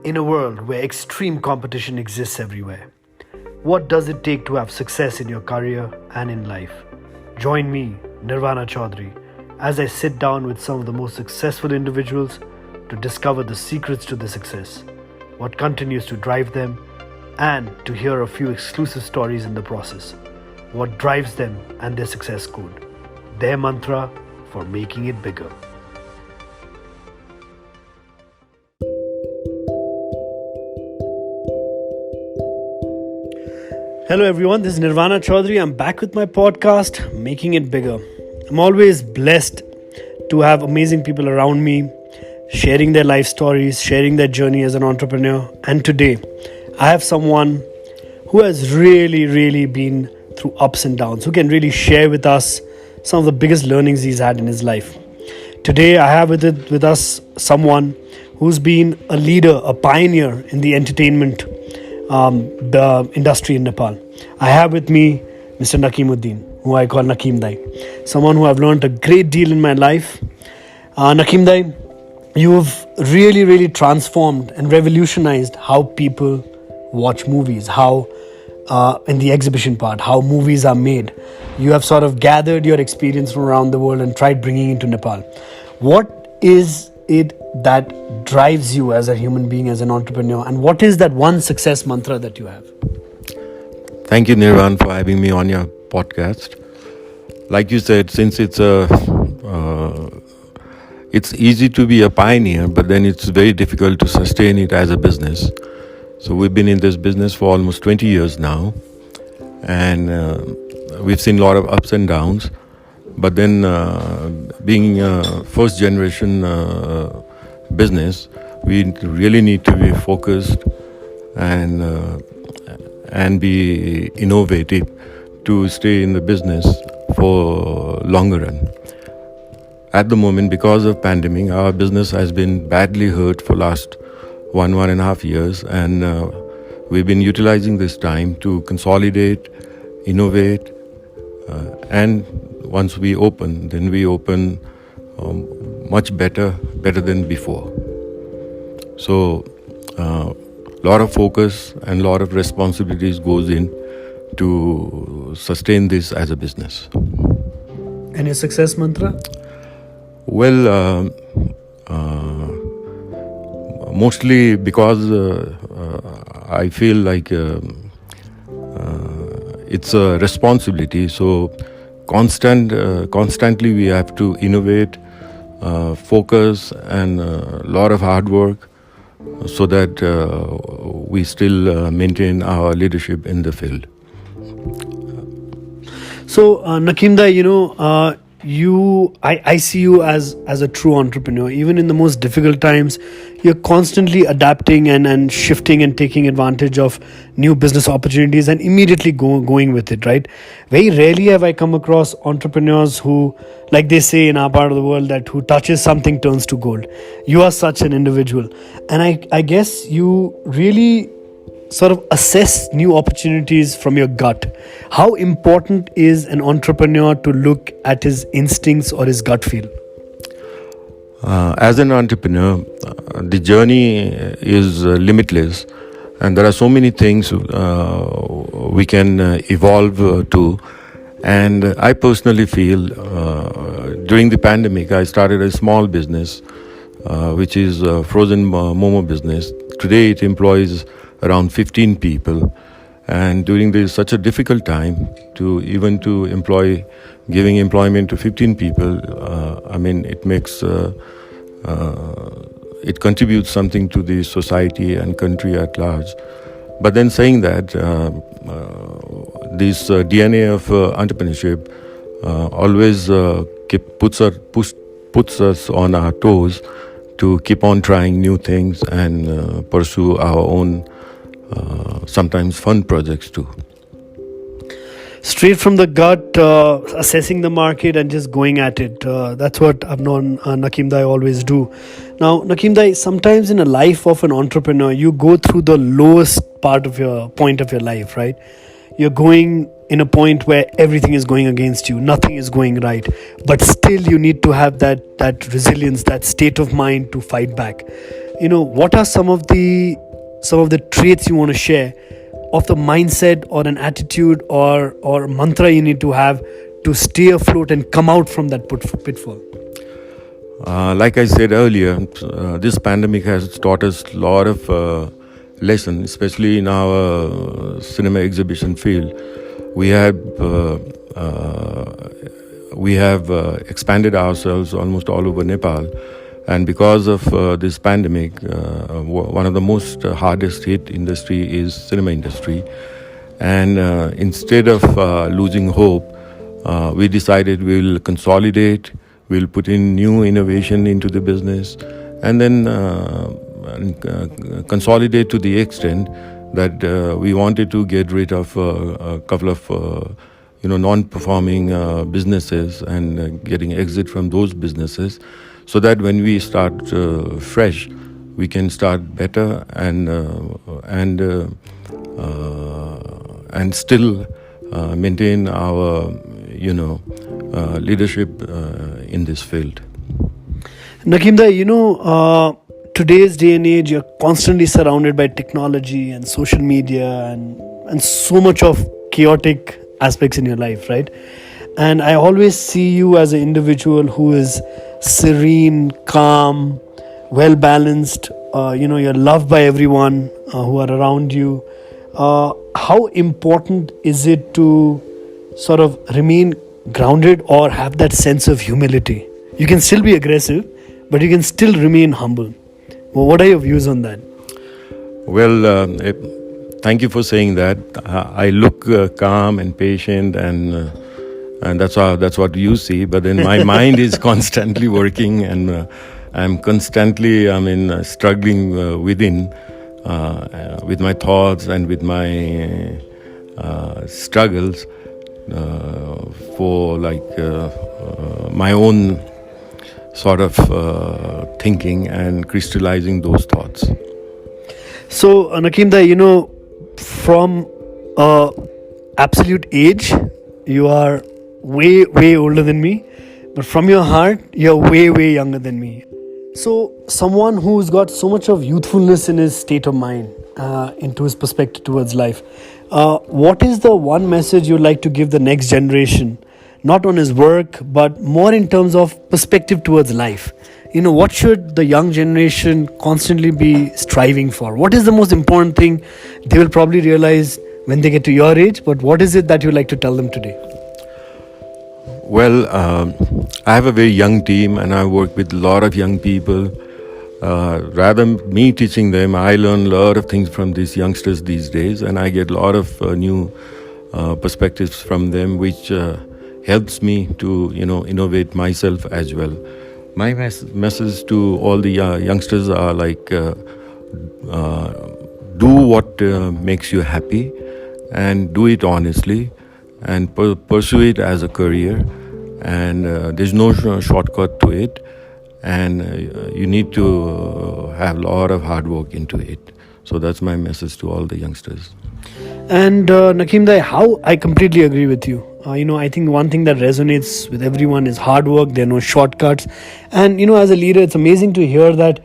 In a world where extreme competition exists everywhere, what does it take to have success in your career and in life? Join me, Nirvana Chaudhary, as I sit down with some of the most successful individuals to discover the secrets to their success, what continues to drive them, and to hear a few exclusive stories in the process. What drives them and their success code, their mantra for making it bigger. Hello everyone, this is Nirvana Chaudhary. I'm back with my podcast, Making It Bigger. I'm always blessed to have amazing people around me, sharing their life stories, sharing their journey as an entrepreneur. And today, I have someone who has really been through ups and downs, who can really share with us some of the biggest learnings he's had in his life. Today, I have with us someone who's been a leader, a pioneer in the entertainment the industry in Nepal. I have with me Mr. Nakim Uddin, who I call Nakim Dai, someone who I've learned a great deal in my life. Nakim Dai, you've really transformed and revolutionized how people watch movies, how in the exhibition part, how movies are made. You have sort of gathered your experience from around the world and tried bringing it to Nepal. What is it that drives you as a human being, as an entrepreneur, and what is that one success mantra that you have? Thank you, Nirvan, for having me on your podcast. Like you said, since it's easy to be a pioneer, but then it's very difficult to sustain it as a business. So we've been in this business for almost 20 years now, and we've seen a lot of ups and downs. But then being a first generation business, we really need to be focused and be innovative to stay in the business for longer run. At the moment, because of pandemic, our business has been badly hurt for last one and a half years, and we've been utilizing this time to consolidate, innovate, and once we open, then we open much better than before. So lot of focus and lot of responsibilities goes in to sustain this as a business. And your success mantra? Well, mostly because I feel like it's a responsibility. So constantly we have to innovate, focus, and a lot of hard work so that we still maintain our leadership in the field. So, Nakim Dai, I see you as a true entrepreneur. Even in the most difficult times, you're constantly adapting and shifting and taking advantage of new business opportunities and immediately going with it, right? Very rarely have I come across entrepreneurs who, like they say in our part of the world, that who touches something turns to gold. You are such an individual. And I guess you really sort of assess new opportunities from your gut. How important is an entrepreneur to look at his instincts or his gut feel? As an entrepreneur, the journey is limitless, and there are so many things we can evolve to. And I personally feel during the pandemic, I started a small business, which is a frozen momo business. Today it employs around 15 people, and during this such a difficult time to giving employment to 15 people, it makes it contributes something to the society and country at large. But then saying that, this DNA of entrepreneurship always puts us on our toes to keep on trying new things and pursue our own sometimes fun projects too. Straight from the gut, assessing the market and just going at it. That's what I've known Nakim Dai always do. Now, Nakim Dai, sometimes in a life of an entrepreneur, you go through the lowest point of your life, right? You're going in a point where everything is going against you, nothing is going right, but still you need to have that resilience, that state of mind to fight back. what are some of the traits you want to share of the mindset or an attitude or mantra you need to have to stay afloat and come out from that pitfall? Like I said earlier, this pandemic has taught us a lot of lessons, especially in our cinema exhibition field. We have expanded ourselves almost all over Nepal, and because of this pandemic, one of the most hardest hit industry is cinema industry. And instead of losing hope, we decided we'll consolidate, we'll put in new innovation into the business, and then consolidate to the extent that we wanted to get rid of a couple of non-performing businesses and getting exit from those businesses, so that when we start fresh, we can start better and still maintain our leadership in this field. Nakim, today's day and age, you're constantly surrounded by technology and social media and so much of chaotic aspects in your life, right? And I always see you as an individual who is serene, calm, well balanced. You're loved by everyone who are around you. How important is it to sort of remain grounded or have that sense of humility? You can still be aggressive, but you can still remain humble. Well, what are your views on that? Well, thank you for saying that. I look calm and patient, and that's what you see. But then my mind is constantly working, and I'm constantly struggling within with my thoughts and with my struggles for my own sort of thinking and crystallizing those thoughts. So, Nakim, from absolute age, you are way, way older than me. But from your heart, you're way, way younger than me. So, someone who's got so much of youthfulness in his state of mind, into his perspective towards life, what is the one message you'd like to give the next generation? Not on his work, but more in terms of perspective towards life. What should the young generation constantly be striving for? What is the most important thing they will probably realize when they get to your age? But what is it that you'd like to tell them today? Well, I have a very young team, and I work with a lot of young people. Rather me teaching them, I learn a lot of things from these youngsters these days, and I get a lot of new perspectives from them, which helps me to innovate myself as well. My message to all the youngsters are do what makes you happy, and do it honestly, and pursue it as a career. And there's no shortcut to it, and you need to have a lot of hard work into it. So that's my message to all the youngsters. And Nakim, how I completely agree with you. I think one thing that resonates with everyone is hard work. There are no shortcuts. And, as a leader, it's amazing to hear that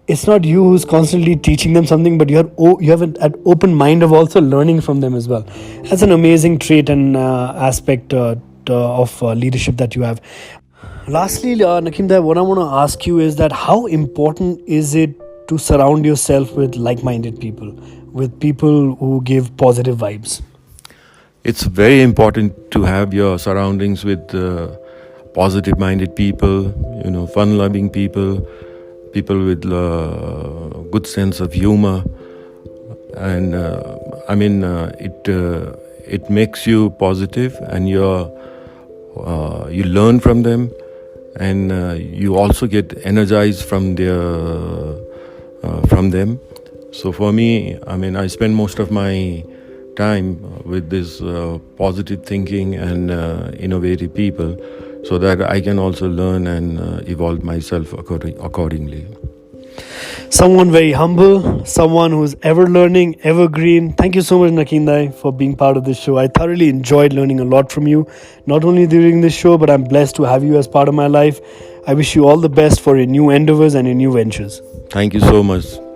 it's not you who's constantly teaching them something, but you have an open mind of also learning from them as well. That's an amazing trait and aspect of leadership that you have. Lastly, Nakim, what I want to ask you is that how important is it to surround yourself with like-minded people, with people who give positive vibes? It's very important to have your surroundings with positive-minded people, fun-loving people with good sense of humor, and it makes you positive, and you learn from them, and you also get energized from them. So for me, I spend most of my time with this positive thinking and innovative people, so that I can also learn and evolve myself accordingly. Someone very humble, someone who's ever learning, evergreen. Thank you so much, Nakim Dai, for being part of this show. I thoroughly enjoyed learning a lot from you, not only during this show, but I'm blessed to have you as part of my life. I wish you all the best for your new endeavors and your new ventures. Thank you so much.